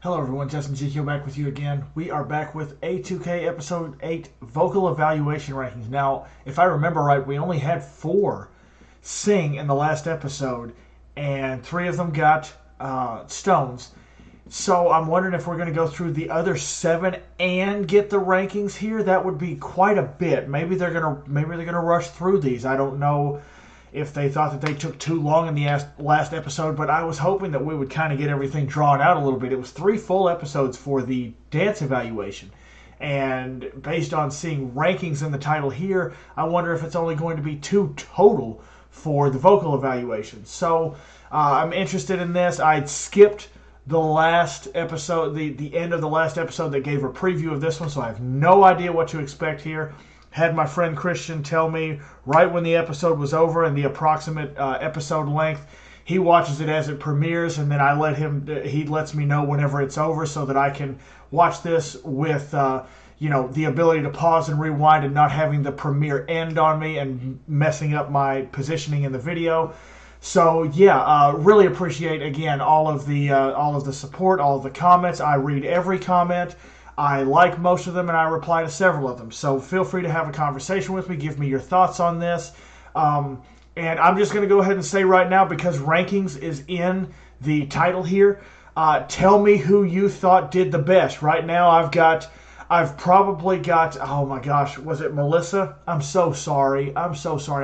Hello everyone, Justin GQ back with you again. We are back with A2K episode 8 vocal evaluation rankings. Now, if I remember right, we only had 4 sing in the last episode, and 3 of them got stones. So I'm wondering if we're going to go through the other 7 and get the rankings here. That would be quite a bit. Maybe they're gonna rush through these. I don't know if they thought that they took too long in the last episode, but I was hoping that we would kind of get everything drawn out a little bit. It was 3 full episodes for the dance evaluation, and based on seeing rankings in the title here, I wonder if it's only going to be 2 total for the vocal evaluation. So I'm interested in this. I skipped the last episode, the end of the last episode that gave a preview of this one, so I have no idea what to expect here. Had my friend Christian tell me right when the episode was over and the approximate episode length. He watches it as it premieres, and then he lets me know whenever it's over so that I can watch this with the ability to pause and rewind and not having the premiere end on me and messing up my positioning in the video. So yeah, really appreciate again all of the support, all of the comments. I read every comment. I like most of them, and I reply to several of them. So feel free to have a conversation with me. Give me your thoughts on this. And I'm just going to go ahead and say right now, because rankings is in the title here, tell me who you thought did the best. Right now, I've probably got, oh my gosh, was it Melissa? I'm so sorry. I'm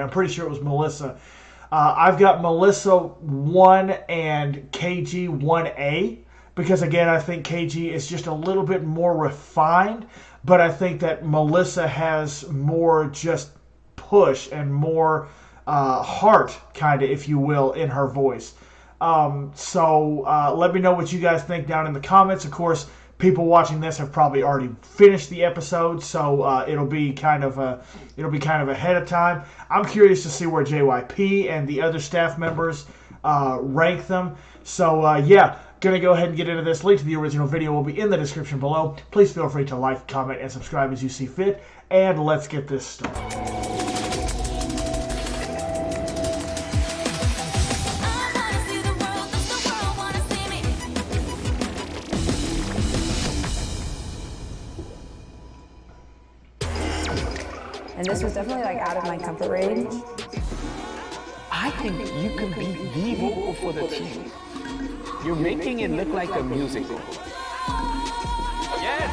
pretty sure it was Melissa. I've got Melissa 1 and KG 1A. Because, again, I think KG is just a little bit more refined. But I think that Melissa has more just push and more heart, kind of, if you will, in her voice. So let me know what you guys think down in the comments. Of course, people watching this have probably already finished the episode. So it'll be kind of ahead of time. I'm curious to see where JYP and the other staff members rank them. So, yeah. Going to go ahead and get into this. Link to the original video will be in the description below. Please feel free to like, comment, and subscribe as you see fit. And let's get this started. And this was definitely like out of my comfort range. I think you can be the vocal for the team. You're making it look like a musical. Yes!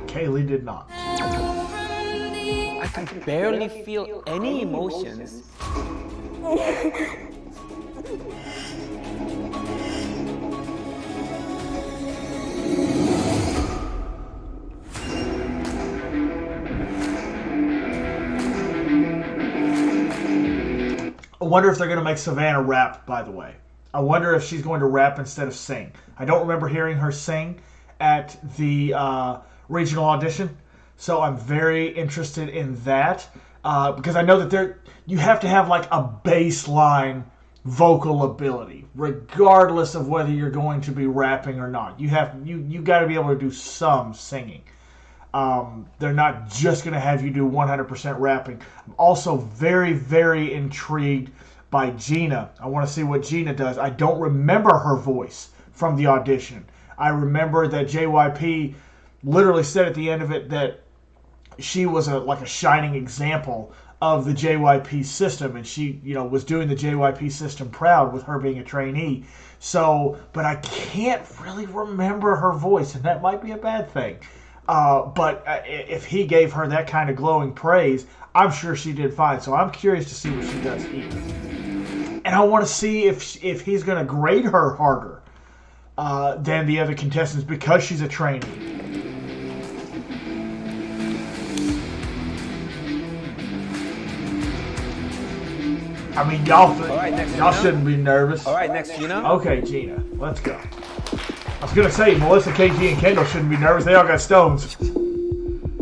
Kaylee did not. I can barely feel any emotions. I wonder if they're going to make Savannah rap, by the way. I wonder if she's going to rap instead of sing. I don't remember hearing her sing at the regional audition, so I'm very interested in that because I know that you have to have like a baseline vocal ability, regardless of whether you're going to be rapping or not. You got to be able to do some singing. They're not just going to have you do 100% rapping. I'm also very, very intrigued by Gina. I want to see what Gina does. I don't remember her voice from the audition. I remember that JYP literally said at the end of it that she was like a shining example of the JYP system, and she, was doing the JYP system proud with her being a trainee. So, but I can't really remember her voice, and that might be a bad thing. But if he gave her that kind of glowing praise, I'm sure she did fine. So I'm curious to see what she does here. And I want to see if he's going to grade her harder than the other contestants because she's a trainee. I mean, y'all shouldn't be nervous. All right, next, Gina. Okay, Gina, let's go. I was going to say, Melissa, KG, and Kendall shouldn't be nervous. They all got stones. You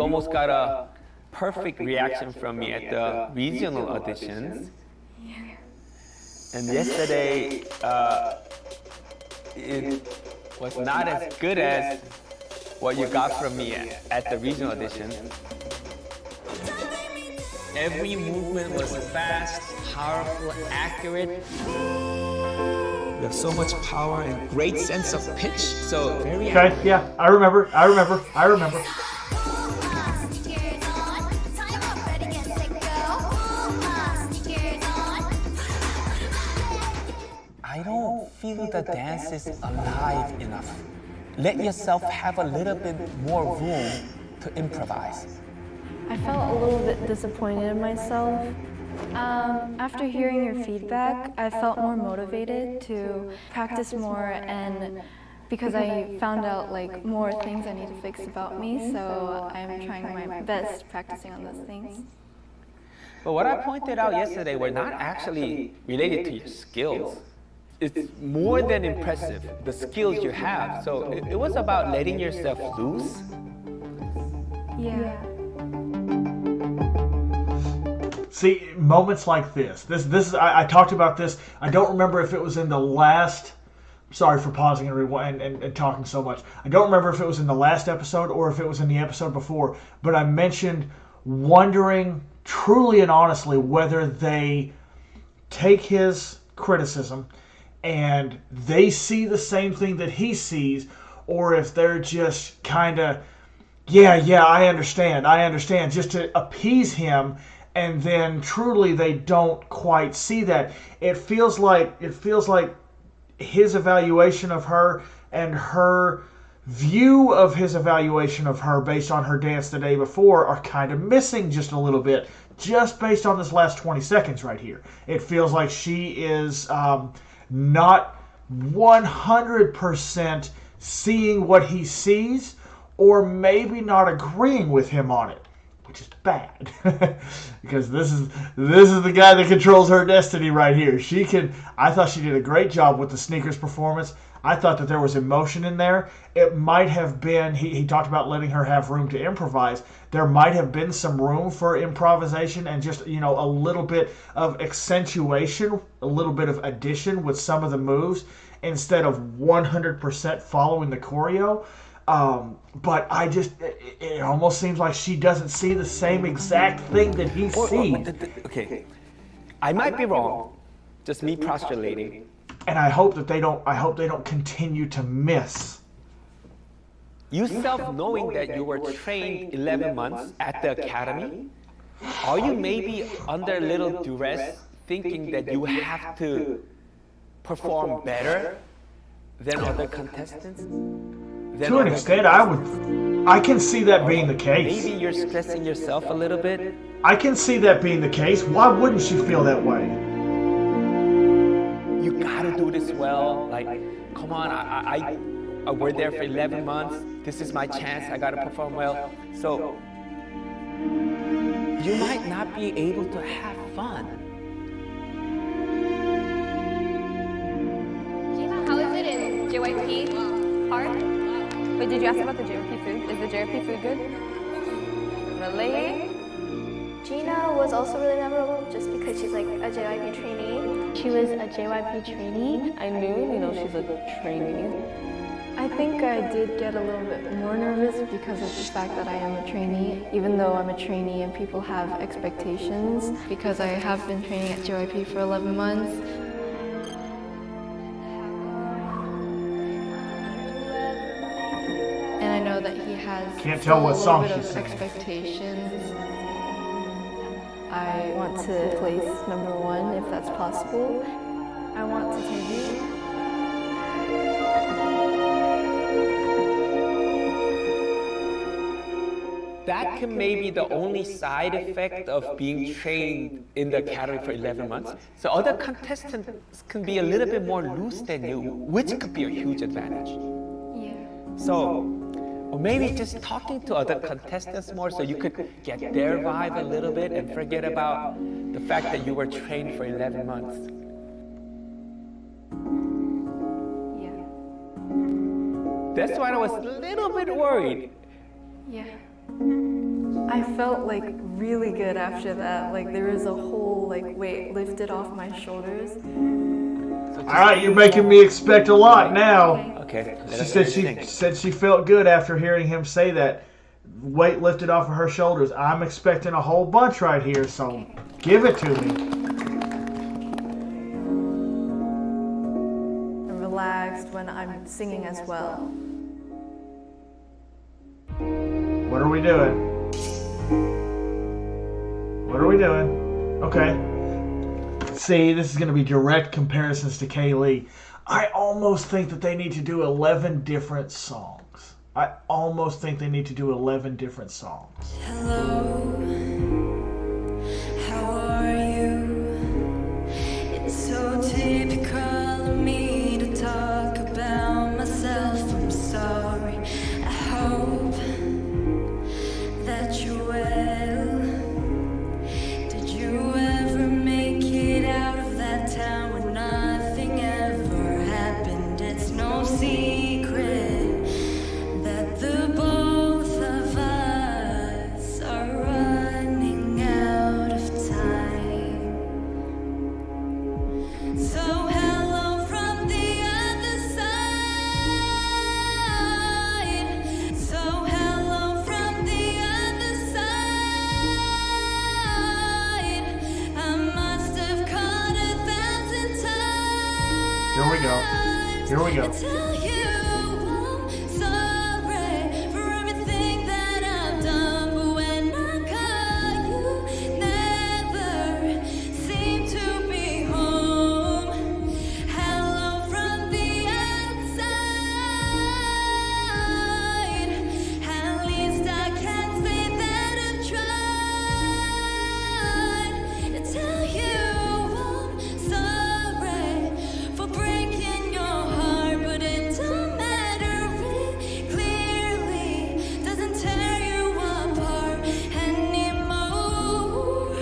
almost got a perfect reaction from me at the regional auditions. And yesterday, it was not as good as what you got from me at the regional audition. Every movement was fast, powerful, accurate. You have so much power and great sense of pitch. So very Okay, yeah, I remember. I don't feel the dance is alive enough. Let yourself have a little bit more room to improvise. I felt a little bit disappointed in myself. After hearing your feedback, I felt more motivated to practice more, and because I found out like more things I need to fix about me, so I'm trying my best practicing on those things. But what I pointed out yesterday were not actually related to your skills. It's more than impressive, the skills you have. So it was about letting yourself loose. Yeah. See, moments like this is I talked about this. I don't remember if it was in the last. Sorry for pausing and rewind and talking so much. I don't remember if it was in the last episode or if it was in the episode before. But I mentioned wondering truly and honestly whether they take his criticism and they see the same thing that he sees, or if they're just kind of, yeah, I understand, just to appease him, and then truly they don't quite see that. It feels like his evaluation of her and her view of his evaluation of her based on her dance the day before are kind of missing just a little bit, just based on this last 20 seconds right here. It feels like she is not 100% seeing what he sees, or maybe not agreeing with him on it, which is bad. Because this is the guy that controls her destiny right here. I thought she did a great job with the sneakers performance. I thought that there was emotion in there. It might have been, he talked about letting her have room to improvise. There might have been some room for improvisation and just, a little bit of accentuation, a little bit of addition with some of the moves instead of 100% following the choreo. But it almost seems like she doesn't see the same exact thing that he sees. Okay, I might be wrong. Just me postulating. And I hope they don't continue to miss. You self-knowing that you were trained 11 months at the academy, are you maybe under a little duress thinking that you have to perform better than other contestants? To an extent, I can see that being the case. Maybe you're stressing yourself a little bit. I can see that being the case. Why wouldn't she feel that way? You gotta do this well. Like, come on, I we're there for 11 months. This is my chance. I gotta perform well. So you might not be able to have fun. Gina, how is it in JYP? Hard? Wait, did you ask about the JYP food? Is the JYP food good? Really? Gina was also really memorable just because she's like a JYP trainee. She was a JYP trainee. I knew, she's a trainee. I think I did get a little bit more nervous because of the fact that I am a trainee, even though I'm a trainee and people have expectations, because I have been training at JYP for 11 months. And I know that he has Can't tell what song a little she's bit of singing. expectations. I want to place #1 if that's possible. I want to debut. That can maybe the only side effect of being trained in the academy for 11 months. So other contestants can be a little bit more loose than you, which could be a huge advantage. Yeah. So, or maybe just talking to other contestants more so you could get their vibe a little bit and forget about the fact that you were trained for 11 months. Yeah. That's why I was a little bit worried. Yeah. I felt like really good after that. Like there was a whole weight lifted off my shoulders. All right, you're making me expect a lot now. Okay. She said she felt good after hearing him say that. Weight lifted off of her shoulders. I'm expecting a whole bunch right here, so give it to me. context when I'm singing as well. What are we doing? What are we doing? Okay. See, this is going to be direct comparisons to Kaylee. I almost think that they need to do 11 different songs. I almost think they need to do 11 different songs. Hello, how are you? It's so typical of me to talk about myself. I'm sorry. I hope that you're well. Did you ever make it out of that town where nothing ever happened? It's no secret that the both of us are running out of time. So hello from the other side. So hello from the other side. I must have caught 1,000 times. Here we go. Here we go. I tell you I'm sorry for everything that I've done, but when I call you, never seem to be home. Hello from the outside. At least I can say that I've tried to tell you I'm sorry for breaking your heart, but it don't matter. It clearly doesn't tear you apart anymore.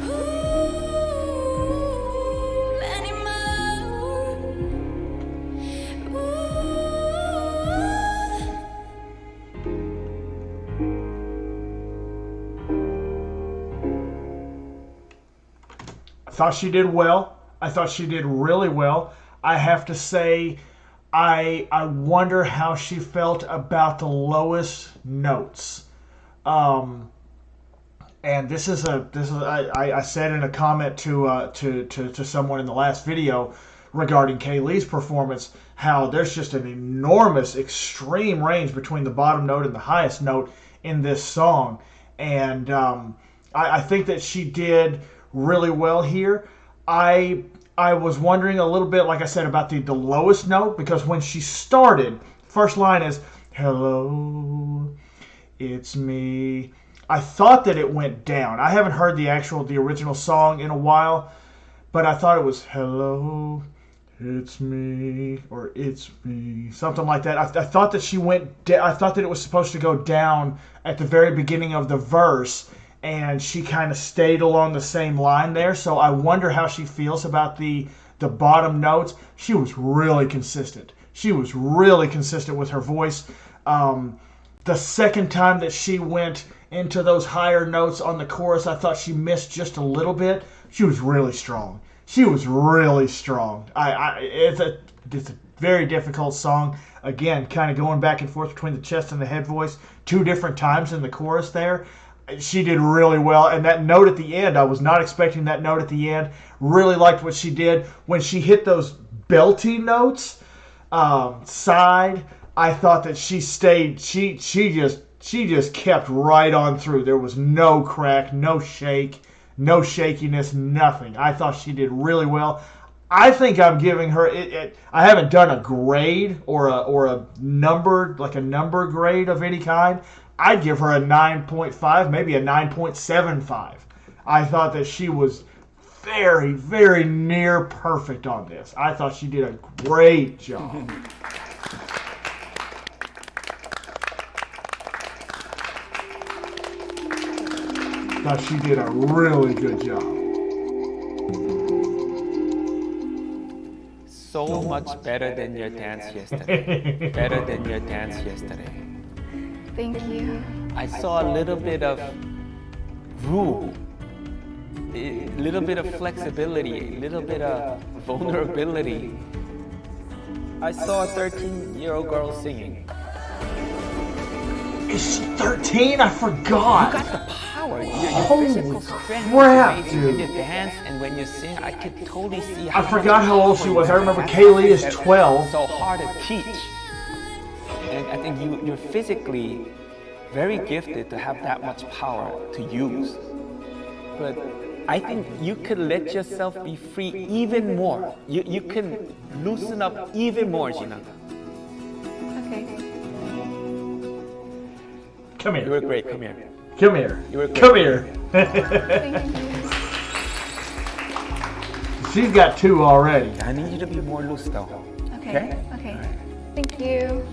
Ooh, anymore. Ooh. I thought she did well. I thought she did really well. I have to say, I wonder how she felt about the lowest notes. And this is I said in a comment to someone in the last video regarding Kaylee's performance how there's just an enormous extreme range between the bottom note and the highest note in this song, and I think that she did really well here. I was wondering a little bit, like I said, about the lowest note, because when she started, first line is hello, it's me. I thought that it went down. I haven't heard the original song in a while, but I thought it was hello, it's me, or it's me, something like that. I thought that I thought that it was supposed to go down at the very beginning of the verse, and she kind of stayed along the same line there. So I wonder how she feels about the bottom notes. She was really consistent. She was really consistent with her voice. The second time that she went into those higher notes on the chorus, I thought she missed just a little bit. She was really strong. She was really strong. It's a very difficult song. Again, kind of going back and forth between the chest and the head voice. 2 different times in the chorus there. She did really well. And that note at the end, I was not expecting that note at the end. Really liked what she did. When she hit those belty notes, side, I thought that she stayed, she just kept right on through. There was no crack, no shake, no shakiness, nothing. I thought she did really well. I think I'm giving her I haven't done a grade or a number, like a number grade of any kind. I'd give her a 9.5, maybe a 9.75. I thought that she was very, very near perfect on this. I thought she did a great job. Thought she did a really good job. So much better than your dance yesterday. Better than your dance yesterday. Thank you. I saw a little bit of room, a little bit of flexibility, a little bit of vulnerability. I saw a 13-year-old girl singing. Is she 13? I forgot. You got the power. power. Your Holy physical strength crap, is amazing. When dude. you dance and when you sing, I could totally see I how forgot how old she was. I remember That's Kaylee is something that 12. so hard to teach. And I think you're physically very gifted to have that much power to use. But I think you could let yourself be free even more. You can loosen up even more, Gina. Okay. Come You here. were great. Come here. Come here. You were great. Come here. She's got 2 already. I need you to be more loose, though. Okay. Okay. Thank you.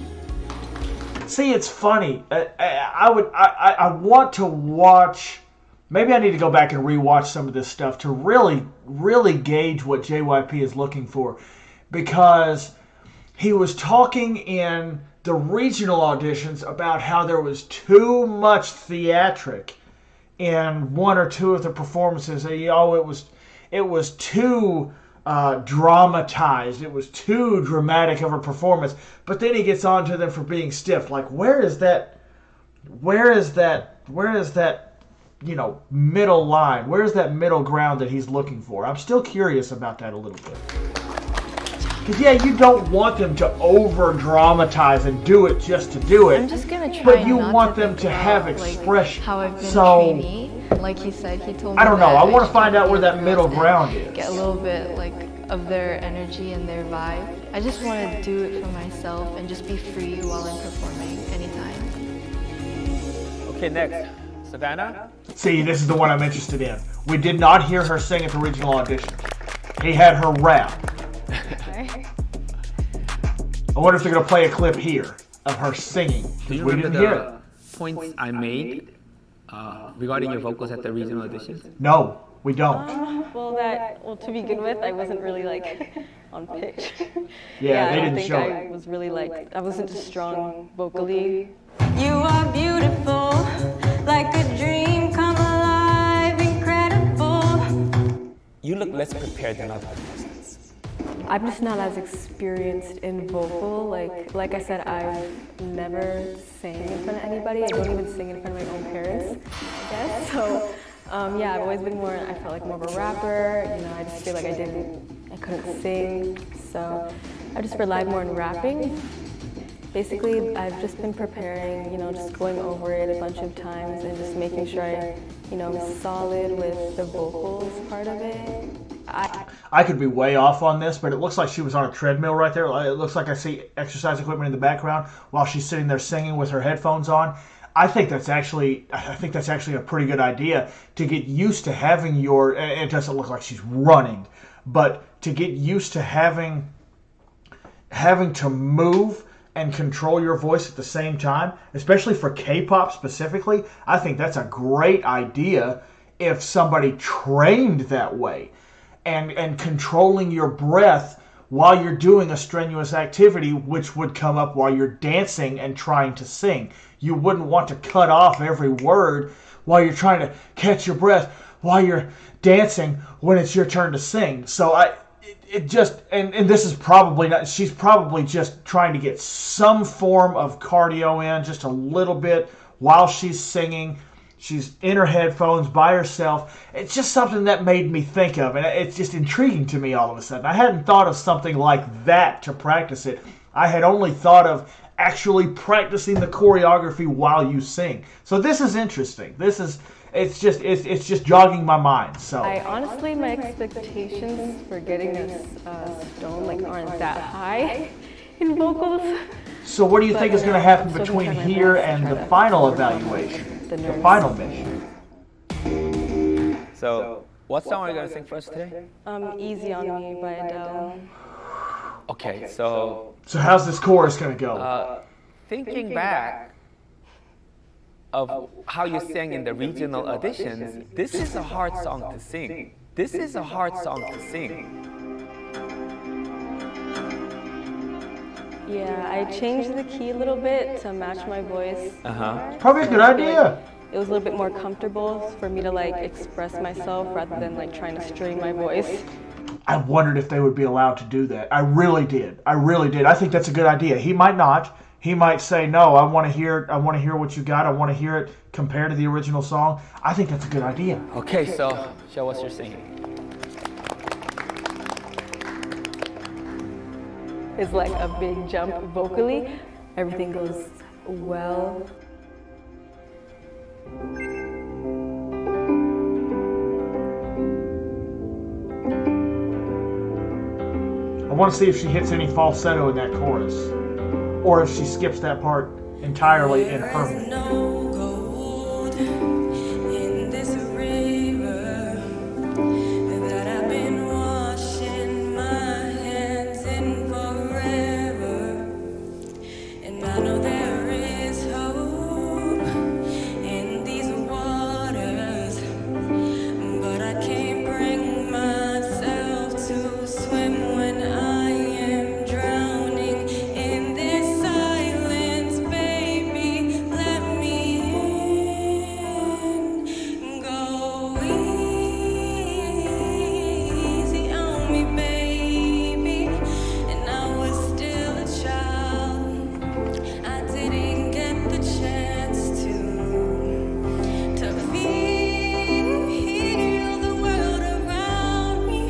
See, it's funny. I want to watch. Maybe I need to go back and rewatch some of this stuff to really gauge what JYP is looking for, because he was talking in the regional auditions about how there was too much theatric in 1 or 2 of the performances. It was too dramatized. It was too dramatic of a performance. But then he gets on to them for being stiff. Like, where is that middle line? Where's that middle ground that he's looking for? I'm still curious about that a little bit. Because, yeah, you don't want them to over-dramatize and do it just to do it. I'm just gonna try. But you not want to them think to have about, expression. How I've been So- a trainee. Like he said, he told me. I don't know. that I want to should find out be where that girls middle and ground is. Get a little bit of their energy and their vibe. I just want to do it for myself and just be free while I'm performing anytime. Okay, next. Savannah? See, this is the one I'm interested in. We did not hear her sing at the regional audition. He had her rap. I wonder if they're going to play a clip here of her singing. Do you We remember didn't hear it. the points I made regarding your vocals at the regional auditions? No, we don't. Well, to begin with, I wasn't really on pitch. Yeah, I they don't didn't think show I it. was really I wasn't as strong vocally. You are beautiful, like a dream come alive, incredible. You look less prepared than other contestants. I'm just not as experienced in vocal. Like I said, I've never sang in front of anybody. I don't even sing in front of my own parents, I guess. So, yeah, I've always been I felt like more of a rapper. I just feel like I couldn't sing. So I just relied more on rapping. Basically, I've just been preparing, just going over it a bunch of times and just making sure I'm solid with the vocals part of it. I could be way off on this, but it looks like she was on a treadmill right there. It looks like I see exercise equipment in the background while she's sitting there singing with her headphones on. I think that's actually a pretty good idea to get used to having it doesn't look like she's running, but to get used to having to move and control your voice at the same time, especially for K-pop specifically. I think that's a great idea if somebody trained that way. And controlling your breath while you're doing a strenuous activity, which would come up while you're dancing and trying to sing. You wouldn't want to cut off every word while you're trying to catch your breath while you're dancing when it's your turn to sing. So and this is probably not, she's probably just trying to get some form of cardio in, just a little bit while she's singing. She's in her headphones by herself. It's just something that made me think of, and it's just intriguing to me all of a sudden. I hadn't thought of something like that to practice it. I had only thought of actually practicing the choreography while you sing. So this is interesting. It's just jogging my mind. So Honestly, my expectations for getting this stone aren't that high in vocals. So what do you think is going to happen I'm still between gonna try my here best to and try the to final overcome evaluation, the the nerves. final mission? So, what song are you going to sing for us today? Easy on Me by Adele. Okay, so So how's this chorus going to go? thinking back of how you sang in the regional auditions, this is a hard song to sing. This is a hard song to sing. Yeah, I changed the key a little bit to match my voice. Probably a good idea. It was a little bit more comfortable for me to express myself rather than trying to strain my voice. I wondered if they would be allowed to do that. I really did. I think that's a good idea. He might not. he might say, no, I want to hear what you got. I want to hear it compared to the original song. I think that's a good idea. Okay, so show us your singing. It's like a big jump vocally. Everything goes well. I want to see if she hits any falsetto in that chorus, or if she skips that part entirely in harmony. No gold in this river that I've been washing my hands in forever, and I know there is hope in these waters, but I can't bring myself to swim when I am drowning in this silence, baby. Let me in. Go easy on me, baby. And I was still a child. I didn't get the chance to feel the world around me.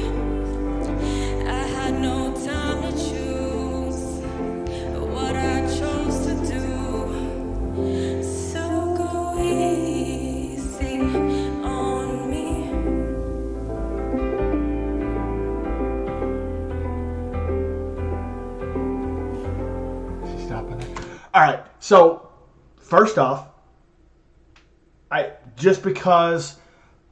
I had no time to choose what I chose to do. So go easy on me. She's stopping it. All right. So first off, just because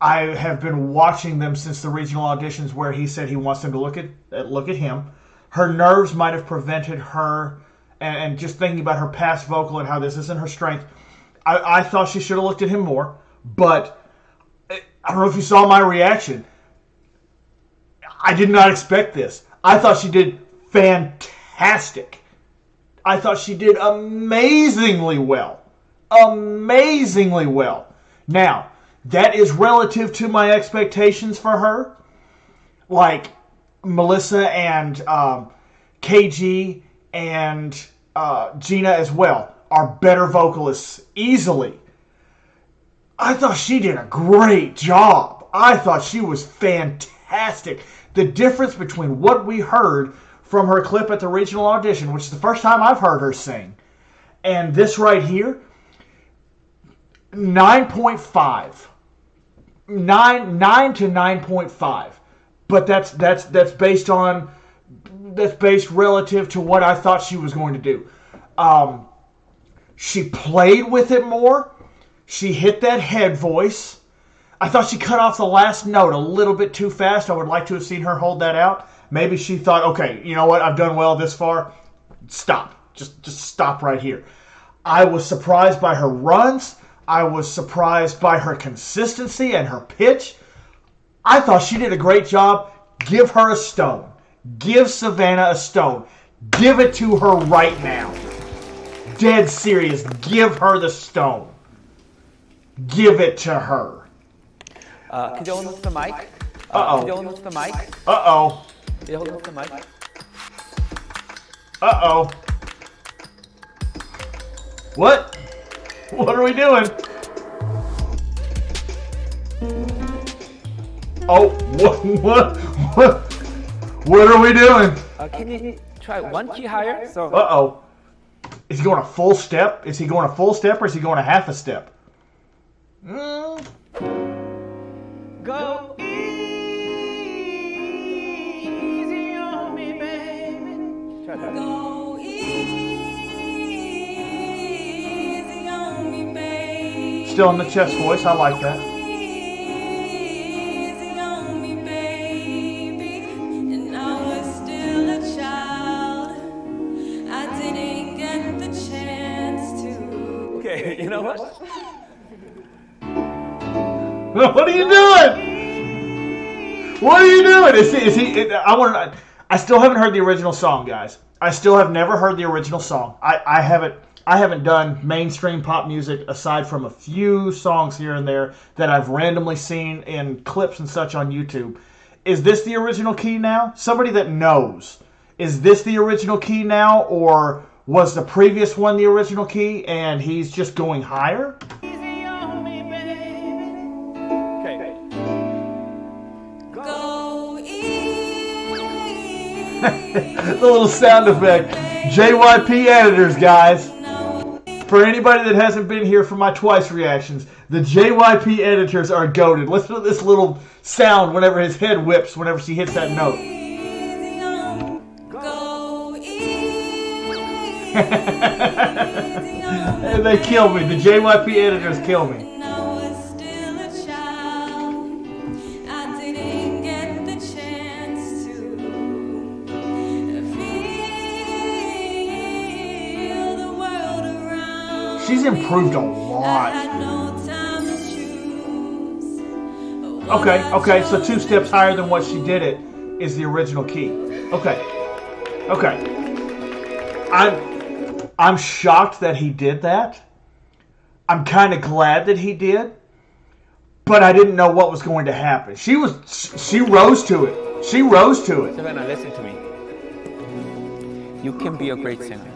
I have been watching them since the regional auditions where he said he wants them to look at him, her nerves might have prevented her, and just thinking about her past vocal and how this isn't her strength, I thought she should have looked at him more. But I don't know if you saw my reaction. I did not expect this. I thought she did fantastic. I thought she did amazingly well. Amazingly well. Now, that is relative to my expectations for her. Like Melissa and KG and Gina as well are better vocalists easily. I thought she did a great job. I thought she was fantastic. The difference between what we heard from her clip at the regional audition, which is the first time I've heard her sing, and this right here, 9.5. 9 to 9.5. But that's based relative to what I thought she was going to do. She played with it more. She hit that head voice. I thought she cut off the last note a little bit too fast. I would like to have seen her hold that out. Maybe she thought, okay, you know what? I've done well this far. Stop. Just stop right here. I was surprised by her runs. I was surprised by her consistency and her pitch. I thought she did a great job. Give her a stone. Give Savannah a stone. Give it to her right now. Dead serious. Give her the stone. Give it to her. Could you hold up the mic? Uh-oh. Could you hold up the mic? Uh-oh. Could you hold up the mic? Uh-oh. What? What are we doing? Oh, what are we doing? Can you try one key higher? So. Uh-oh. Is he going a full step? Is he going a full step or is he going a half a step? Go easy on me, baby. Try that. Go easy on me, baby. Still in the chest voice. I like that. Easy on me, baby. And I was still a child. I didn't get the chance to. Okay, you know what? What are you doing? What are you doing? Is he? I still haven't heard the original song, guys. I still have never heard the original song. I haven't done mainstream pop music aside from a few songs here and there that I've randomly seen in clips and such on YouTube. Is this the original key now? Somebody that knows. Is this the original key now, or Was the previous one the original key, and he's just going higher? Okay. Go easy. The little sound effect. JYP editors, guys. For anybody that hasn't been here for my twice reactions, the JYP editors are goated. Listen to this little sound whenever his head whips whenever she hits that note. Go easy. And they kill me. The JYP editors kill me. I was still a child. I didn't get the chance to feel the world around. She's improved a I lot. had no time to choose. Okay, so 2 steps higher than what she did it is the original key. Okay. I'm shocked that he did that. I'm kind of glad that he did, but I didn't know what was going to happen. She rose to it. She rose to it. Savannah, listen to me. You can be a great singer.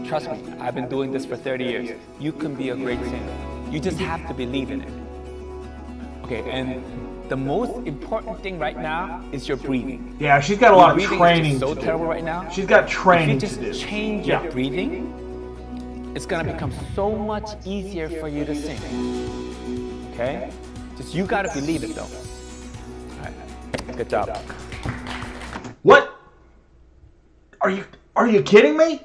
Trust me, I've been doing this for 30 years. You can be a great singer. You just have to believe in it. Okay, and the most important thing right now is your breathing. Yeah, she's got a lot of Your breathing training is just so to do. terrible right now. She's got training If to you do. just change your breathing, it's gonna become so much easier for you to sing. Okay? Just you gotta believe it though. All right. Good job. What? Are you kidding me?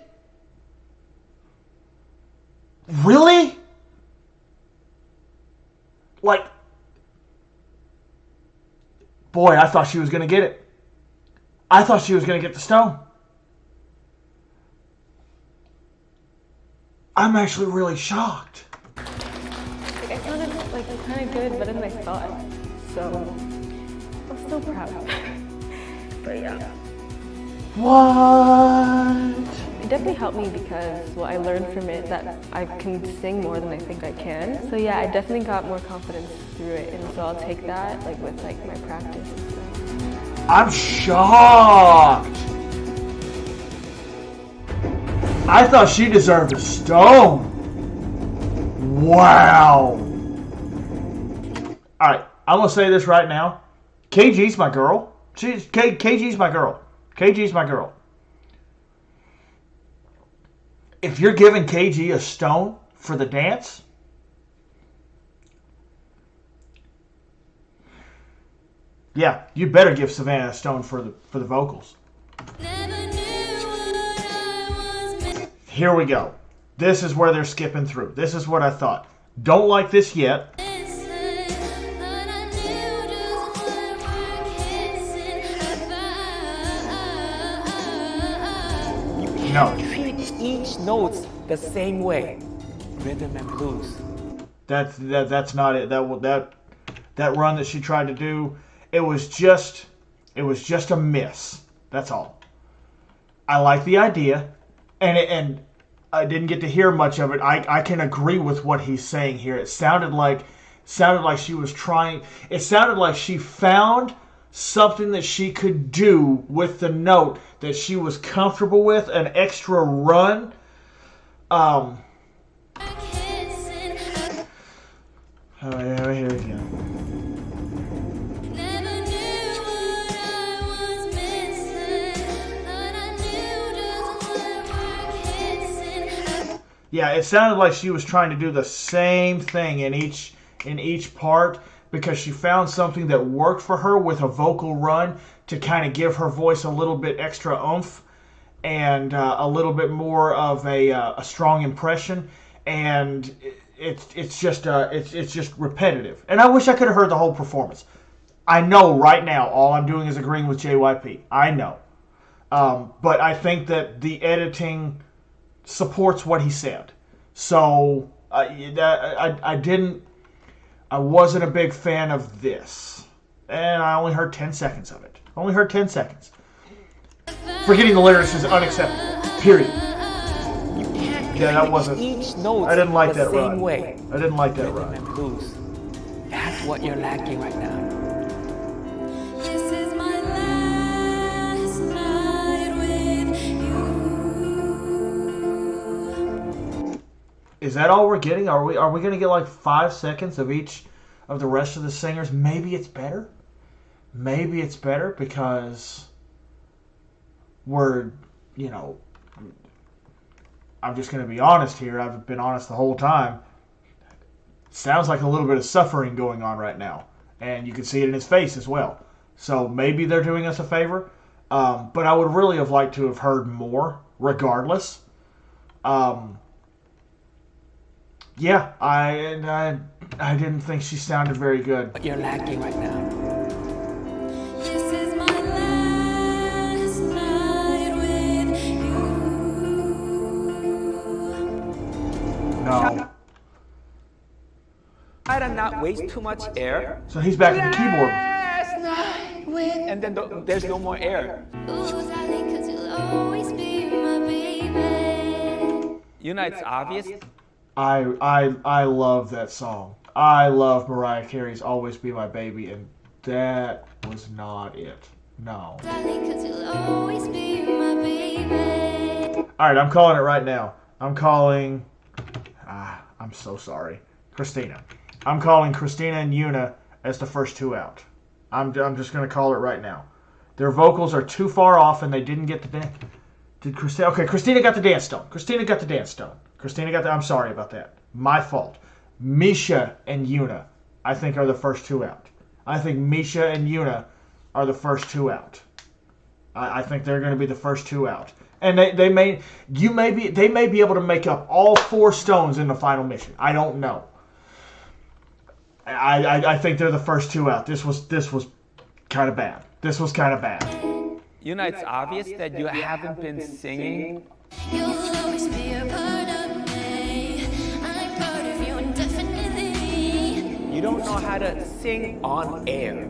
Really? Like, boy, I thought she was going to get it. I thought she was going to get the stone. I'm actually really shocked. Like, I sounded like kind of good, better than I thought. So I'm still proud. But yeah. What? It definitely helped me because, well, I learned from it that I can sing more than I think I can. So yeah, I definitely got more confidence through it, and so I'll take that like with like my practice and stuff. I'm shocked. I thought she deserved a stone. Wow. All right, I'm gonna say this right now. KG's my girl. KG's my girl. KG's my girl. If you're giving KG a stone for the dance, yeah, you better give Savannah a stone for the vocals. Here we go. This is where they're skipping through. This is what I thought. Don't like this yet. No. Treat each note the same way. Rhythm and blues. That's not it. That run that she tried to do, it was just a miss. That's all. I like the idea, and I didn't get to hear much of it. I can agree with what he's saying here. It sounded like she was trying. It sounded like she found something that she could do with the note that she was comfortable with, an extra run. Oh yeah, here we go. Yeah, it sounded like she was trying to do the same thing in each part, because she found something that worked for her with a vocal run to kind of give her voice a little bit extra oomph and a little bit more of a strong impression, and it's just repetitive. And I wish I could have heard the whole performance. I know right now all I'm doing is agreeing with JYP. I know, but I think that the editing supports what he said. So I wasn't a big fan of this. And I only heard 10 seconds of it. Only heard 10 seconds. Forgetting the lyrics is unacceptable. Period. Yeah, that wasn't. I didn't like that run. I didn't like that run. Rhythm and blues. That's what you're lacking right now. This is my last night with you. Is that all we're getting? Are we going to get like 5 seconds of each of the rest of the singers? Maybe it's better. Maybe it's better because we're, I'm just going to be honest here. I've been honest the whole time. Sounds like a little bit of suffering going on right now. And you can see it in his face as well. So maybe they're doing us a favor. But I would really have liked to have heard more regardless. Yeah, I didn't think she sounded very good. But you're lacking right now. This is my last night with you. No. Try to not waste too much air. So he's back at the keyboard. And then there's no more air. Ooh, darling, 'cause you'll always be my baby. It's obvious. I love that song. I love Mariah Carey's "Always Be My Baby," and that was not it. No. Darling, 'cause you'll always be my baby. All right, I'm calling it right now. I'm calling. I'm so sorry, Christina. I'm calling Christina and Yuna as the first two out. I'm just gonna call it right now. Their vocals are too far off, and they didn't get the dance. Did Christina? Okay, Christina got the dance stone. I'm sorry about that. My fault. Misha and Yuna, I think, are the first two out. I think Misha and Yuna are the first two out. I think they're going to be the first two out. And they may be able to make up all 4 stones in the final mission. I don't know. I think they're the first two out. This was kind of bad. It's It's obvious that you haven't been singing. You'll always be a part of me. I'm part of you indefinitely. You don't know how to sing on air.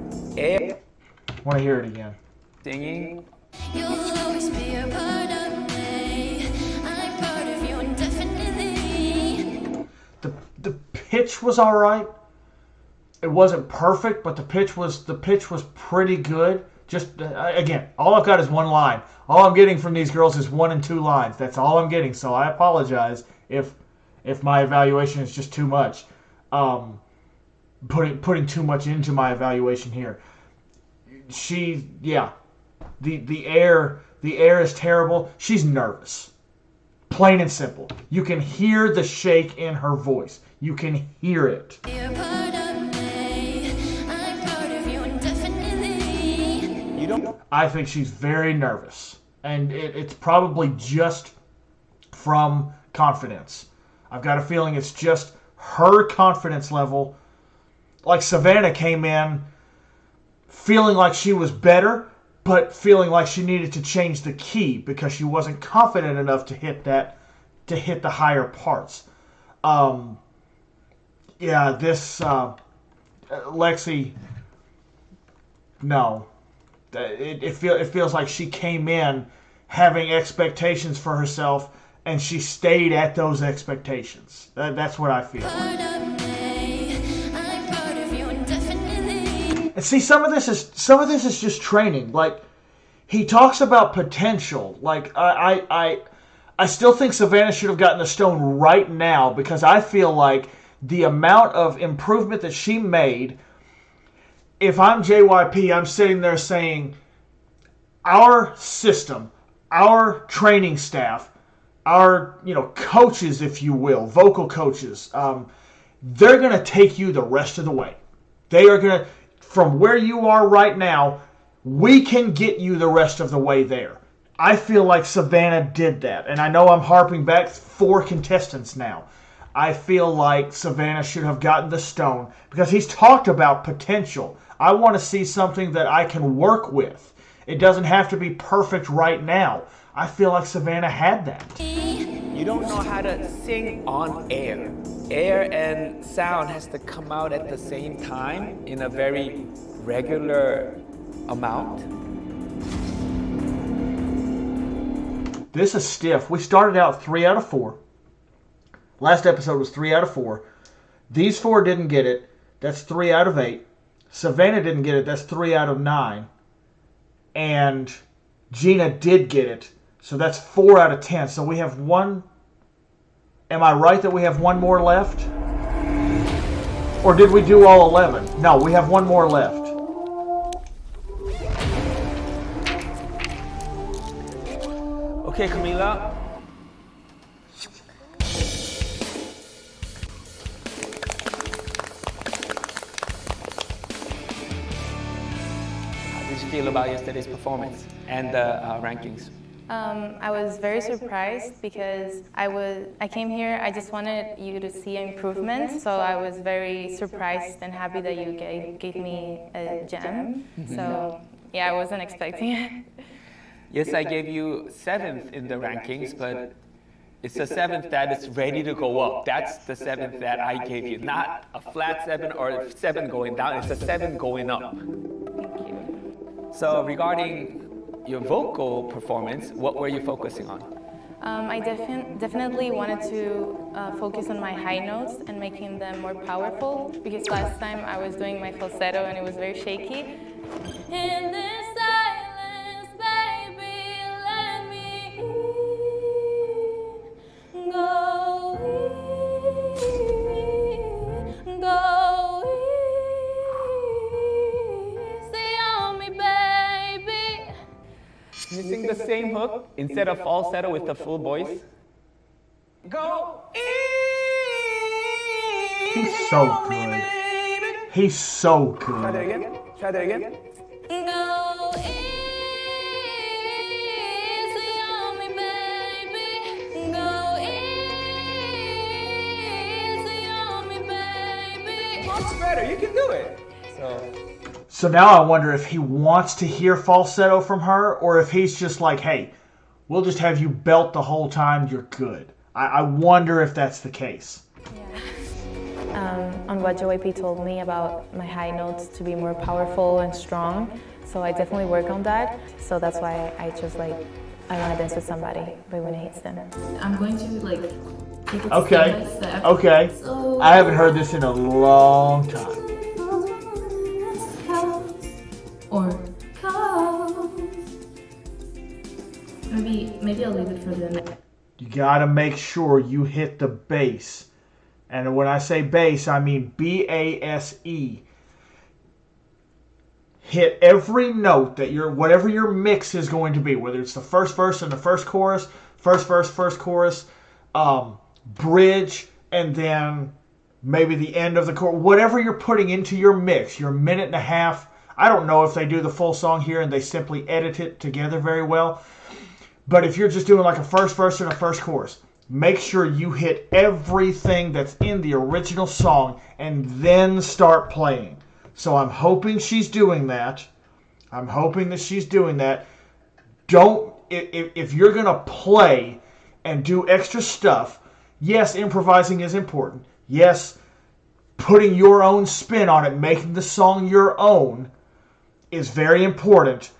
Want to hear it again. Singing. You'll always be a part of me. I'm part of you indefinitely. The pitch was all right. It wasn't perfect, but the pitch was pretty good. Just again, all I've got is one line. All I'm getting from these girls is 1 and 2 lines. That's all I'm getting. So I apologize if my evaluation is just too much. Putting too much into my evaluation here. The air is terrible. She's nervous. Plain and simple. You can hear the shake in her voice. You can hear it. Be a part of me. I'm part of you indefinitely. I think she's very nervous. And it's probably just from confidence. I've got a feeling it's just her confidence level. Like Savannah came in feeling like she was better, but feeling like she needed to change the key because she wasn't confident enough to hit the higher parts. Lexi, no. It feels like she came in having expectations for herself, and she stayed at those expectations. That's what I feel. Part of me. I'm part of you indefinitely. And see, some of this is just training. Like, he talks about potential. Like, I still think Savannah should have gotten the stone right now because I feel like the amount of improvement that she made. If I'm JYP, I'm sitting there saying, our system, our training staff, our coaches, if you will, vocal coaches, they're going to take you the rest of the way. They are going to, from where you are right now, we can get you the rest of the way there. I feel like Savannah did that. And I know I'm harping back 4 contestants now. I feel like Savannah should have gotten the stone because he's talked about potential. I want to see something that I can work with. It doesn't have to be perfect right now. I feel like Savannah had that. You don't know how to sing on air. Air and sound has to come out at the same time in a very regular amount. This is stiff. We started out 3 out of 4. Last episode was 3 out of 4. These 4 didn't get it. That's 3 out of 8. Savannah didn't get it. That's 3 out of 9. And Gina did get it. So that's 4 out of 10. So we have 1, Am I right that we have one more left? Or did we do all 11? No, we have one more left. Okay, Camila. How did you feel about yesterday's performance and the rankings? I was very surprised because I came here, I just wanted you to see improvement, so I was very surprised and happy that you gave me a gem. So yeah, I wasn't expecting it. Yes, I gave you 7th in the rankings, but it's a 7th that is ready to go up. That's the 7th that I gave you, not a flat 7 or 7 going down, it's a 7 going up. Thank you. So regarding your vocal performance, what were you focusing on? I definitely wanted to focus on my high notes and making them more powerful, because last time I was doing my falsetto and it was very shaky. In this silence, baby, let me in. Go in, go easy on me, baby. Can you sing the same hook instead of falsetto with the full voice? Go He's so good. He's so Try that good. again. Try that again. Go easy on me, baby. Go easy on me, baby. Much better. You can do it. So now I wonder if he wants to hear falsetto from her, or if he's just like, hey, we'll just have you belt the whole time, you're good. I wonder if that's the case. On what JYP told me about my high notes to be more powerful and strong, so I definitely work on that. So that's why I just I want to dance with somebody, but when it hits them. I'm going to take it Okay. step by step. Okay. So, I haven't heard this in a long time. or maybe I'll leave it for the next. You gotta make sure you hit the bass. And when I say bass, I mean B-A-S-E. Hit every note that whatever your mix is going to be, whether it's the first verse and the first chorus, first verse, first chorus, bridge, and then maybe the end of the chorus, whatever you're putting into your mix, your minute and a half. I don't know if they do the full song here and they simply edit it together very well. But if you're just doing like a first verse and a first chorus, make sure you hit everything that's in the original song and then start playing. So I'm hoping she's doing that. I'm hoping that she's doing that. Don't, if you're going to play and do extra stuff, yes, improvising is important. Yes, putting your own spin on it, making the song your own is very important.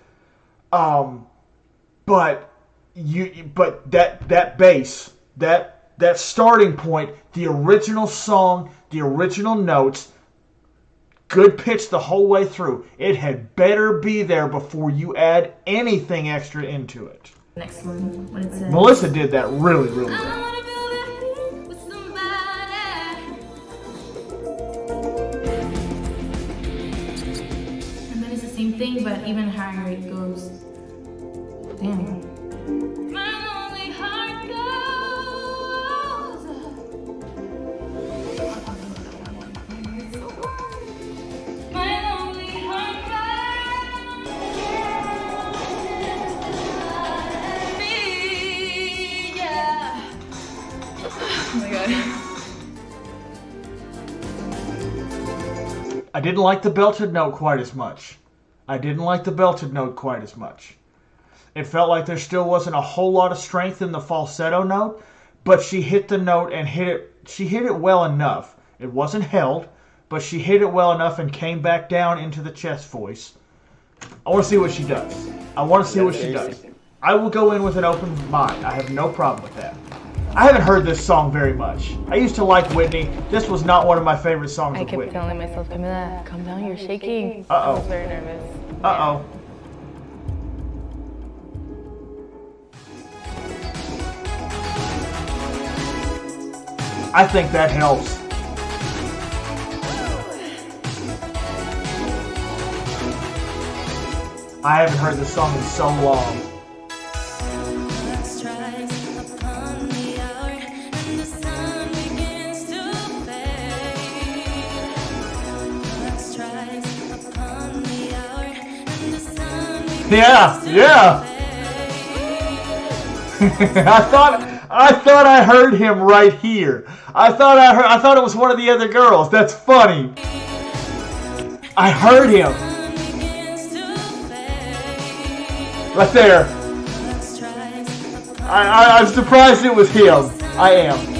But that bass, that starting point, the original song, the original notes, good pitch the whole way through. It had better be there before you add anything extra into it. Next one, when it says Melissa did that really, really I well. wanna feel the heat with somebody. and then it's the same thing, but even higher it goes. Damn. My lonely heart goes. My lonely heart goes. Me, yeah. Oh my god. I didn't like the belted note quite as much. It felt like there still wasn't a whole lot of strength in the falsetto note, but she hit the note and hit it. She hit it well enough. It wasn't held, but she hit it well enough and came back down into the chest voice. I want to see what she does. I will go in with an open mind. I have no problem with that. I haven't heard this song very much. I used to like Whitney. This was not one of my favorite songs I of kept Whitney. telling myself, Camila, calm down, you're shaking. Uh-oh. I was very nervous. Uh-oh. I think that helps. I haven't heard this song in so long. Yeah, yeah. I thought I heard him right here. I thought it was one of the other girls. That's funny. I heard him. Right there. I'm surprised it was him. I am.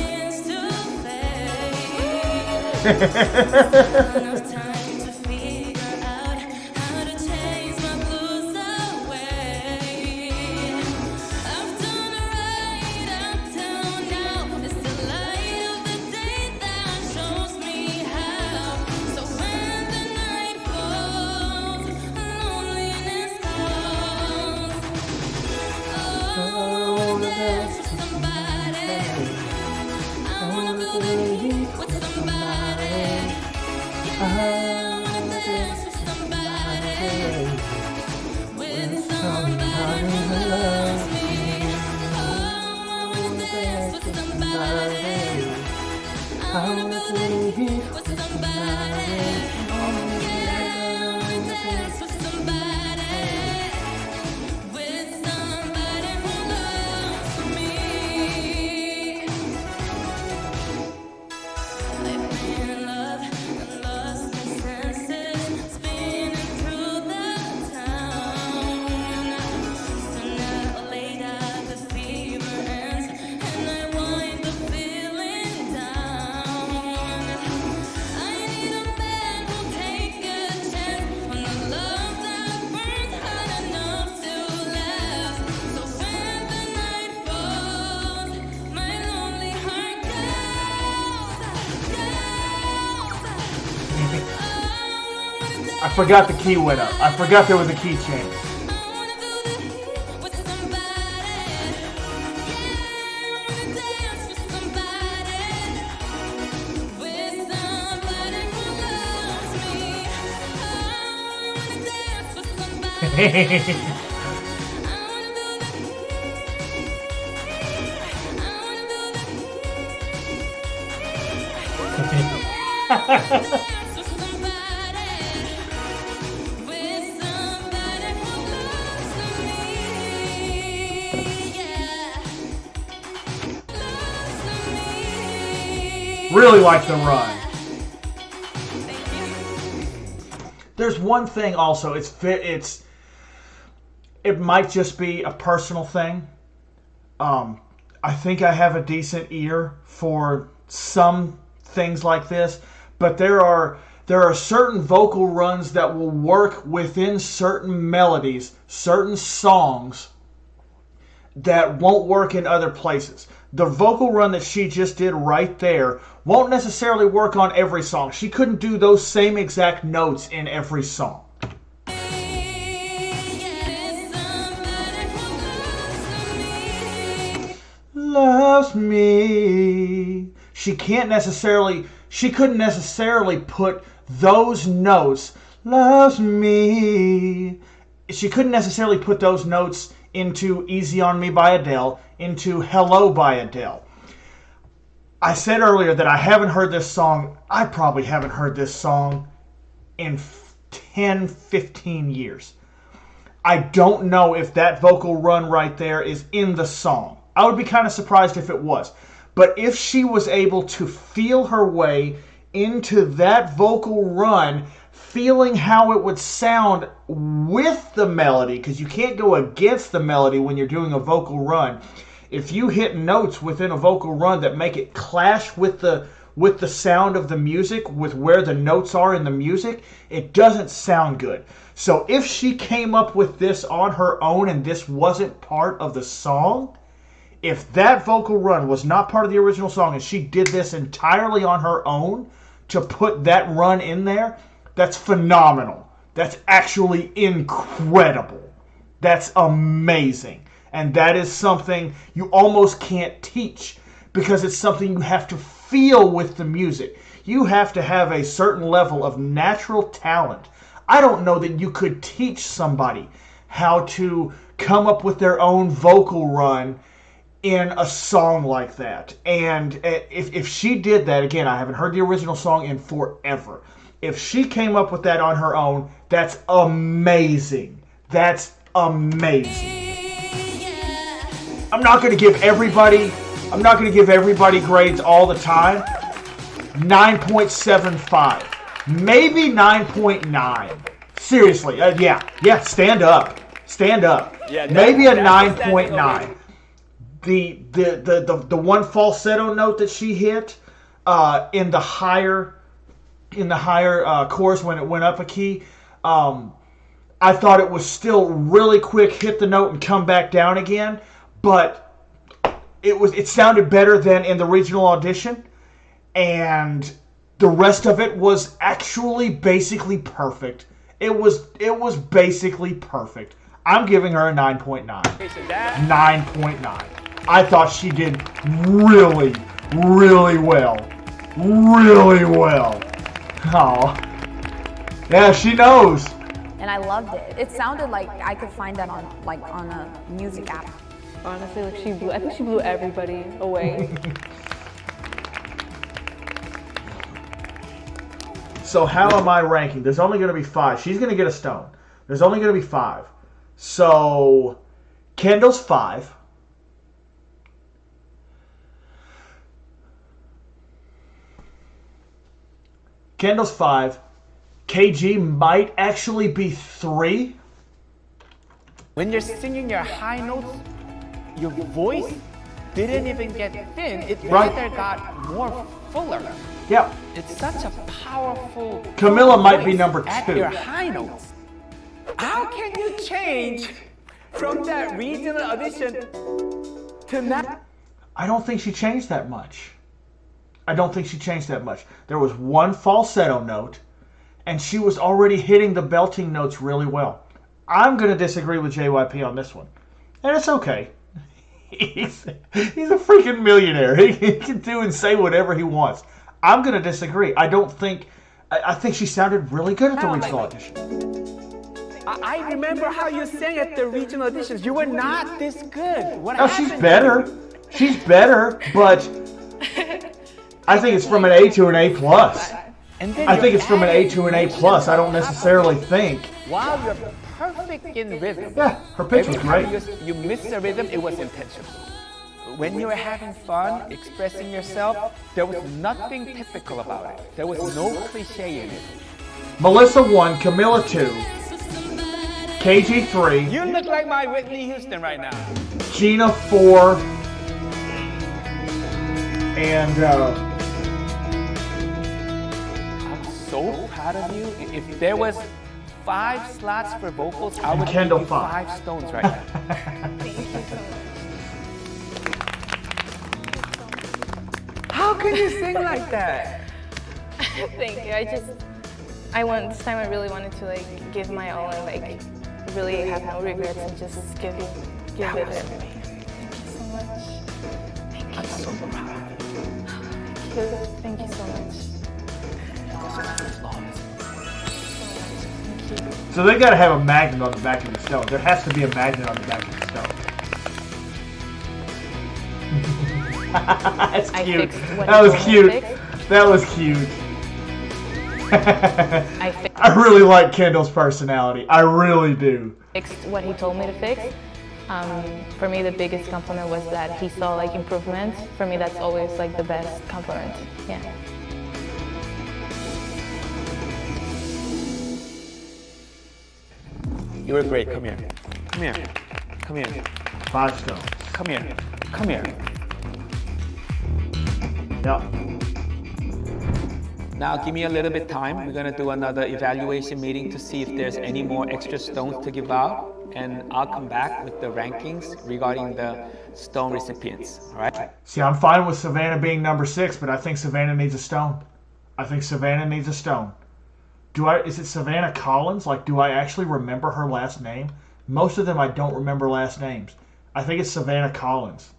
I forgot the key went up. I forgot there was a key change. Really like the run. There's one thing also. It might just be a personal thing. I think I have a decent ear for some things like this, but there are certain vocal runs that will work within certain melodies, certain songs that won't work in other places. The vocal run that she just did right there won't necessarily work on every song. She couldn't do those same exact notes in every song. Loves me. She couldn't necessarily put those notes, loves me. She couldn't necessarily put those notes into Easy on Me by Adele, into Hello by Adele. I said earlier that I haven't heard this song. I probably haven't heard this song in 10, 15 years. I don't know if that vocal run right there is in the song. I would be kind of surprised if it was. But if she was able to feel her way into that vocal run, feeling how it would sound with the melody, because you can't go against the melody when you're doing a vocal run. If you hit notes within a vocal run that make it clash with the sound of the music, with where the notes are in the music, it doesn't sound good. So if she came up with this on her own and this wasn't part of the song, if that vocal run was not part of the original song and she did this entirely on her own to put that run in there, that's phenomenal. That's actually incredible. That's amazing. And that is something you almost can't teach because it's something you have to feel with the music. You have to have a certain level of natural talent. I don't know that you could teach somebody how to come up with their own vocal run in a song like that. And if she did that, again, I haven't heard the original song in forever. If she came up with that on her own, that's amazing. That's amazing. I'm not going to give everybody grades all the time. 9.75. Maybe 9.9. Seriously, yeah, stand up. Yeah, maybe a 9.9. The one falsetto note that she hit in the higher chorus when it went up a key, I thought it was still really quick, hit the note and come back down again, but it sounded better than in the regional audition, and the rest of it was actually basically perfect. It was basically perfect. I'm giving her a 9.9. 9.9. I thought she did really, really well. Really well. Oh. Yeah, she knows. And I loved it. It sounded like I could find that on a music app. Honestly, like I think she blew everybody away. So how am I ranking? There's only going to be 5. She's going to get a stone. There's only going to be 5. So Kendall's 5. Kendall's 5. KG might actually be 3. When you're singing your high notes, your voice didn't even get thin. It rather got more fuller. Yeah. It's such a powerful Camilla might be voice number at 2. your high notes. How can you change from that regional audition to now? I don't think she changed that much. There was one falsetto note, and she was already hitting the belting notes really well. I'm going to disagree with JYP on this one. And it's okay. He's a freaking millionaire. He can do and say whatever he wants. I'm going to disagree. I think she sounded really good at the regional audition. I remember how you sang at the regional auditions. You were not this good. What Oh, she's better. She's better, but I think it's from an A to an A plus. I think it's from an A to an A plus. I don't necessarily think. Wow, you're perfect in rhythm. Yeah, her pitch was great. You missed the rhythm, it was intentional. When you were having fun, expressing yourself, there was nothing typical about it. There was no cliche in it. Melissa 1, Camilla 2, KG 3. You look like my Whitney Houston right now. Gina 4. And I'm so proud of you. If there was 5 slots for vocals, I would Kendall give you 5 stones right now. Thank you so much. How can you sing like that? Thank you. This time I really wanted to give my all and really have no regrets and just give it everything. Thank you so much. I'm so proud. Thank you so much. so they got to have a magnet on the back of the stone. There has to be a magnet on the back of the stone. That's cute. That was cute. That was cute. I really like Kendall's personality. I really do. Fixed what he told me to fix. For me, the biggest compliment was that he saw improvement. For me, that's always the best compliment. Yeah. You were great. Come here. Come here. Come here. 5 stones. Come here. Come here. Yeah. Now give me a little bit time. We're gonna do another evaluation meeting to see if there's any more extra stones to give out, and I'll come back with the rankings regarding the stone recipients. All right? See, I'm fine with Savannah being number 6, but I think Savannah needs a stone. Is it Savannah Collins? Do I actually remember her last name? Most of them I don't remember last names. I think it's Savannah Collins.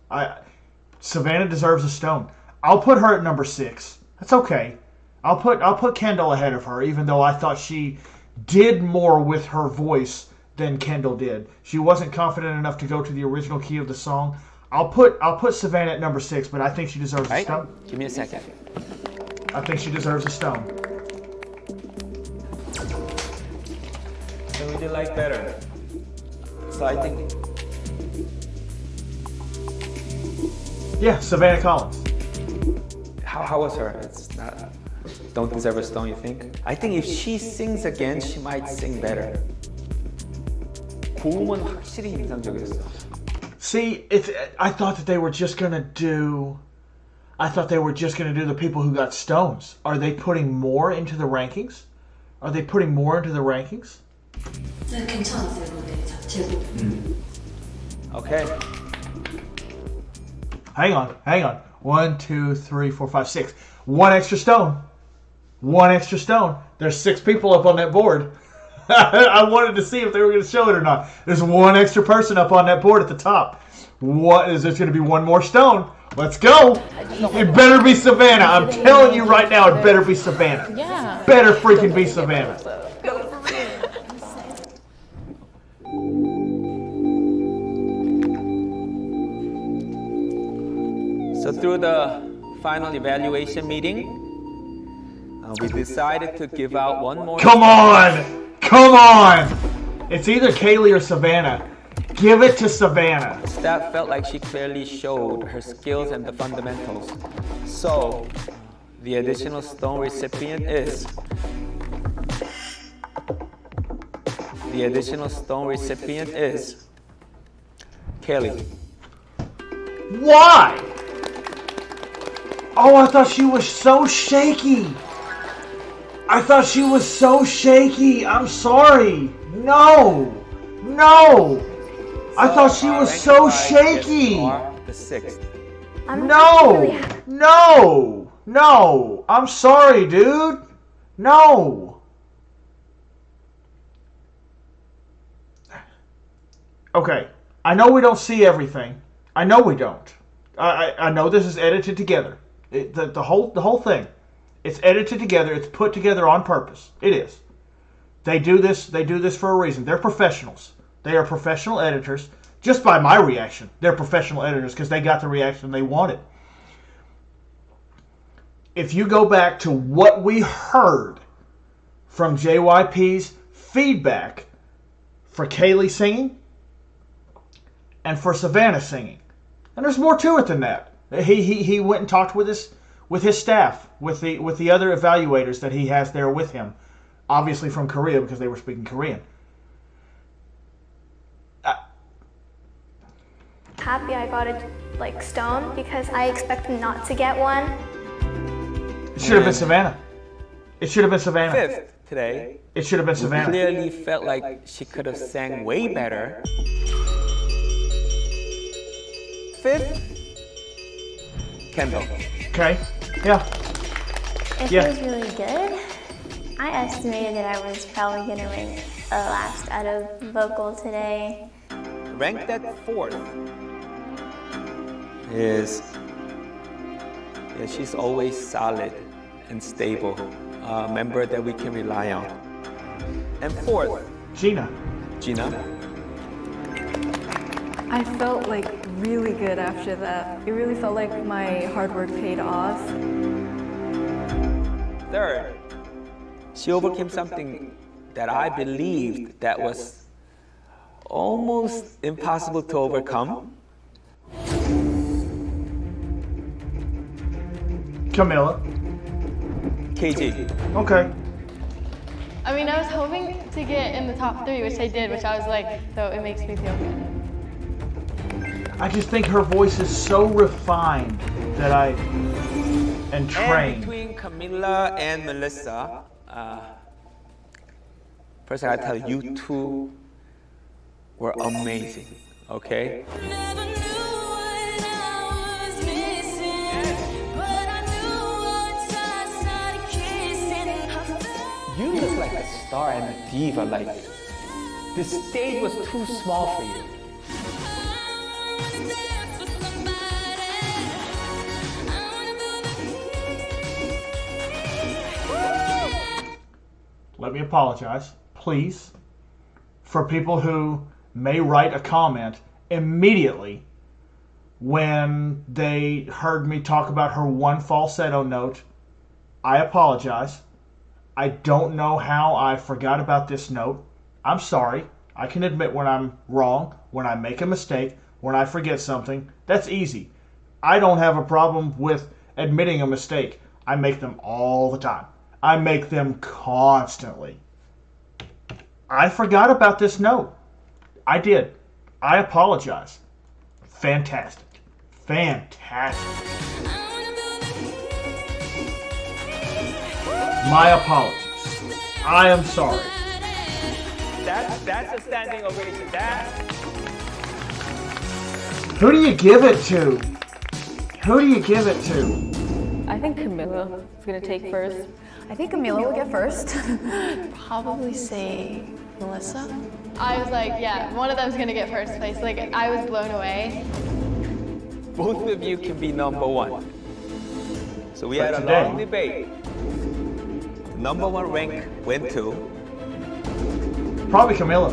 Savannah deserves a stone. I'll put her at number 6. That's okay. I'll put Kendall ahead of her, even though I thought she did more with her voice than Kendall did. She wasn't confident enough to go to the original key of the song. I'll put Savannah at number 6, but I think she deserves a stone. Give me a second. I think she deserves a stone. So we did like better. So I think. Yeah, Savannah Collins. How was her? It's not. Don't deserve a stone, you think? I think if she sings again, she might sing better. 고음은 확실히 인상적이었어. See, I thought that they were just gonna do. I thought they were just gonna do the people who got stones. Are they putting more into the rankings? Are they putting more into the rankings? 네, 괜찮았어요, 무대 자체도. Okay. Hang on. 1, 2, 3, 4, 5, 6. One extra stone. There's 6 people up on that board. I wanted to see if they were going to show it or not. There's one extra person up on that board at the top. What is this going to be? One more stone? Let's go. It better be Savannah. I'm telling you right now, it better be Savannah. Yeah. Better freaking be Savannah. So through the final evaluation meeting, we decided to give out one more. Come on! It's either Kaylee or Savannah. Give it to Savannah. Staff felt like she clearly showed her skills and the fundamentals. So, the additional stone recipient is. Kaylee. Why? Oh, I thought she was so shaky. I'm sorry. No. I thought she was so shaky. The 6th. No. I'm sorry, dude. No. Okay. I know we don't see everything. I know we don't. I know this is edited together. The whole thing. It's edited together. It's put together on purpose. It is. They do this for a reason. They're professionals. They are professional editors. Just by my reaction, they're professional editors because they got the reaction they wanted. If you go back to what we heard from JYP's feedback for Kaylee singing and for Savannah singing, and there's more to it than that. He went and talked with his staff, with the other evaluators that he has there with him, obviously from Korea because they were speaking Korean. Happy I got a stone because I expected not to get one. It should have been Savannah. 5th today. It should have been Savannah. Clearly felt like she could have sang way better. 5th, Kendall. Okay. Yeah. It feels really good. I estimated that I was probably going to rank last out of vocal today. Ranked at 4th is, she's always solid and stable, a member that we can rely on. And 4th, Gina. I felt really good after that. It really felt like my hard work paid off. 3rd, she overcame something that I believed that was almost impossible to overcome. Camilla. KG. Okay. I mean, I was hoping to get in the top 3, which I did, which I was so it makes me feel good. I just think her voice is so refined and trained. And between Camilla and Melissa, first I gotta tell you, you two were amazing, okay? Never knew what I was missing, but I knew once I started kissing. You look like a star and a diva, this stage was too small for you. I wanna dance with somebody. I wanna put let me apologize, please, for people who may write a comment immediately when they heard me talk about her one falsetto note. I apologize. I don't know how I forgot about this note. I'm sorry. I can admit when I'm wrong, when I make a mistake, when I forget something. That's easy. I don't have a problem with admitting a mistake. I make them all the time. I make them constantly. I forgot about this note. I did. I apologize. Fantastic. Fantastic. My apologies. I am sorry. That's a standing ovation. Who do you give it to? Who do you give it to? I think Camilla is gonna take first. I think Camila will get first. Probably say Melissa. I was like, yeah, one of them's gonna get first place. Like, I was blown away. Both of you can be number one. So we had a long debate. Number one rank went to probably Camilla.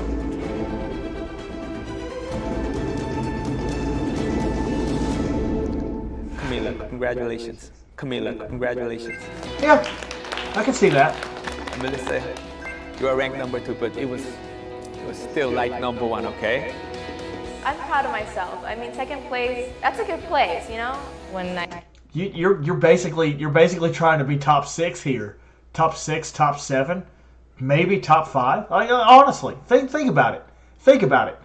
Camila, congratulations. Camila, congratulations. Yeah, I can see that. Melissa, you are ranked number 2, but it was still like number 1, okay? I'm proud of myself. I mean, second place, that's a good place, you know? One night. You're basically trying to be top 6 here. Top 6, top 7, maybe top 5. Honestly, think about it. Think about it.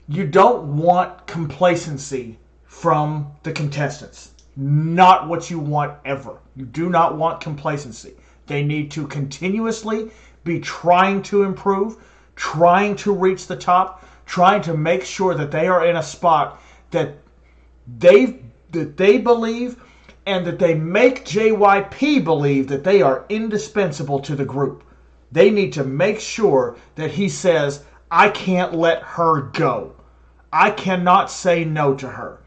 You don't want complacency from the contestants. Not what you want ever. You do not want complacency. They need to continuously be trying to improve, trying to reach the top, trying to make sure that they are in a spot that they believe and that they make JYP believe that they are indispensable to the group. They need to make sure that he says, I can't let her go. I cannot say no to her.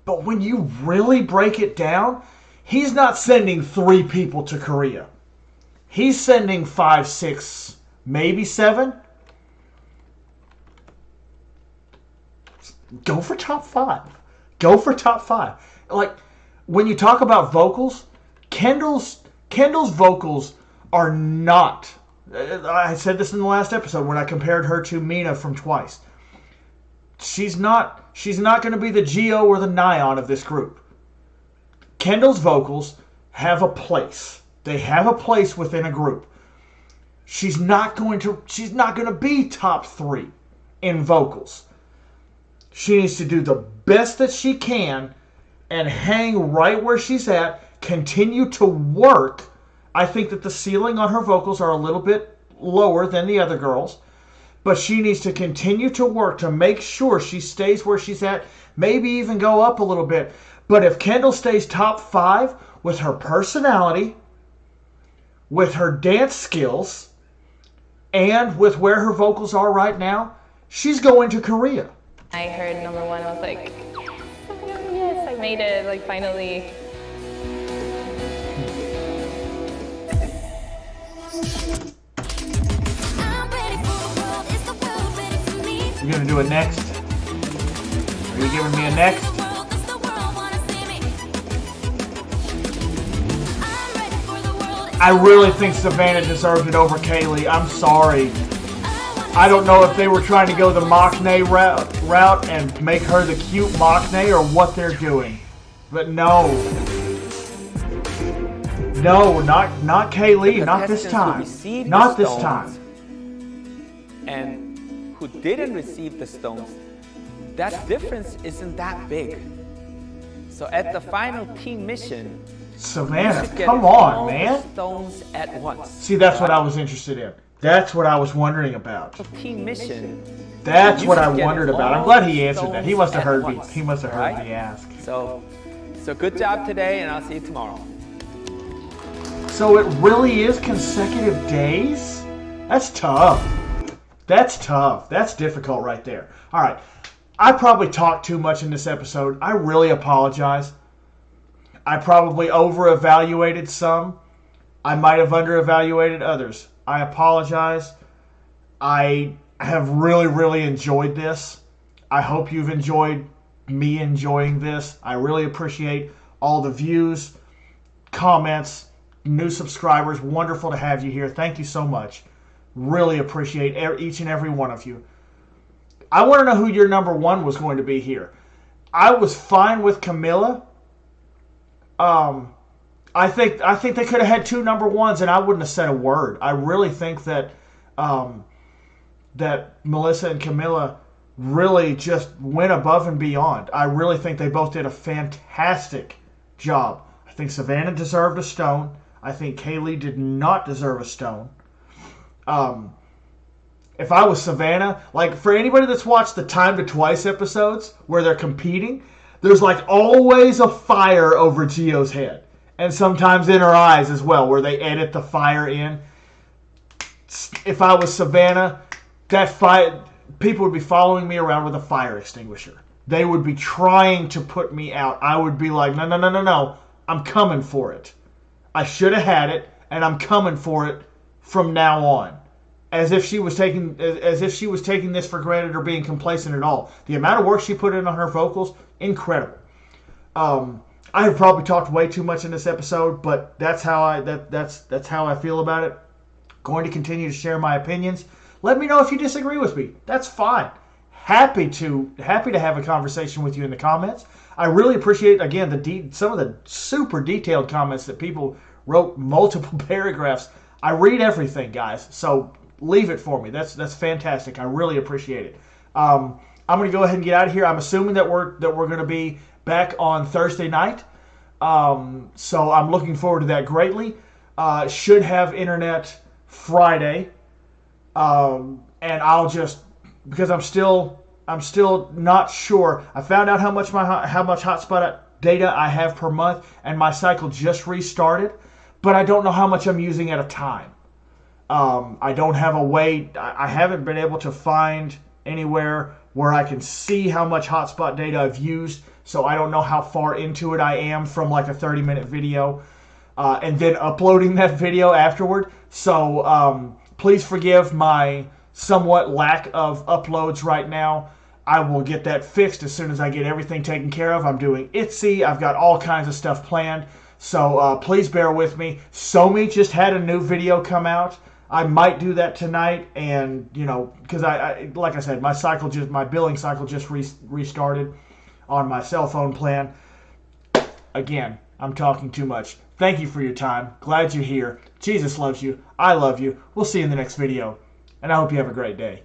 But when you really break it down, he's not sending 3 people to Korea. He's sending 5, 6, maybe 7. Go for top 5. Go for top 5. Like, when you talk about vocals, Kendall's vocals are not. I said this in the last episode when I compared her to Mina from Twice. She's not going to be the Geo or the Nyan of this group. Kendall's vocals have a place. They have a place within a group. She's not going to be top 3 in vocals. She needs to do the best that she can and hang right where she's at, continue to work. I think that the ceiling on her vocals are a little bit lower than the other girls, but she needs to continue to work to make sure she stays where she's at, maybe even go up a little bit. But if Kendall stays top 5 with her personality, with her dance skills, and with where her vocals are right now, she's going to Korea. I heard number 1, I was like, yes, I made it, like finally. You're going to do it next? Are you giving me a next? I really think Savannah deserved it over Kaylee. I'm sorry. I don't know if they were trying to go the Machne route and make her the cute Machne or what they're doing. But no. No, not Kaylee. Not this time. Not this time. And who didn't receive the stones, that difference isn't that big. So at the final team mission, Savannah, come on, man. Stones at once. See, that's what I was interested in. That's what I was wondering about. Team mission. That's what I wondered about. I'm glad he answered that. He must have heard me. He must have heard me ask. So good job today, and I'll see you tomorrow. So it really is consecutive days? That's tough. That's tough. That's difficult right there. All right. I probably talked too much in this episode. I really apologize. I probably over-evaluated some. I might have underevaluated others. I apologize. I have really, really enjoyed this. I hope you've enjoyed me enjoying this. I really appreciate all the views, comments, new subscribers. Wonderful to have you here. Thank you so much. Really appreciate each and every one of you. I want to know who your number one was going to be here. I was fine with Camilla. I think they could have had two number ones, and I wouldn't have said a word. I really think that that Melissa and Camilla really just went above and beyond. I really think they both did a fantastic job. I think Savannah deserved a stone. I think Kaylee did not deserve a stone. If I was Savannah, like for anybody that's watched the Time to Twice episodes where they're competing, there's like always a fire over Gio's head. And sometimes in her eyes as well, where they edit the fire in. If I was Savannah, that fire, people would be following me around with a fire extinguisher. They would be trying to put me out. I would be like, no, no, no, no, no. I'm coming for it. I should have had it, and I'm coming for it from now on. As if she was taking this for granted or being complacent at all. The amount of work she put in on her vocals, incredible. I have probably talked way too much in this episode, but that's how I feel about it. Going to continue to share my opinions. Let me know if you disagree with me. That's fine. Happy to have a conversation with you in the comments. I really appreciate, again, some of the super detailed comments that people wrote multiple paragraphs. I read everything, guys, so leave it for me. That's fantastic. I really appreciate it. I'm going to go ahead and get out of here. I'm assuming that we're going to be back on Thursday night. So I'm looking forward to that greatly. Should have internet Friday. And I'll just, because I'm still not sure. I found out how much hotspot data I have per month, and my cycle just restarted, but I don't know how much I'm using at a time. I don't have a way. I haven't been able to find anywhere where I can see how much hotspot data I've used, so I don't know how far into it I am from like a 30-minute video, and then uploading that video afterward. So please forgive my somewhat lack of uploads right now. I will get that fixed as soon as I get everything taken care of. I'm doing Etsy. I've got all kinds of stuff planned. So please bear with me. Somi just had a new video come out. I might do that tonight, and because I like I said, my billing cycle just restarted on my cell phone plan. Again, I'm talking too much. Thank you for your time. Glad you're here. Jesus loves you. I love you. We'll see you in the next video, and I hope you have a great day.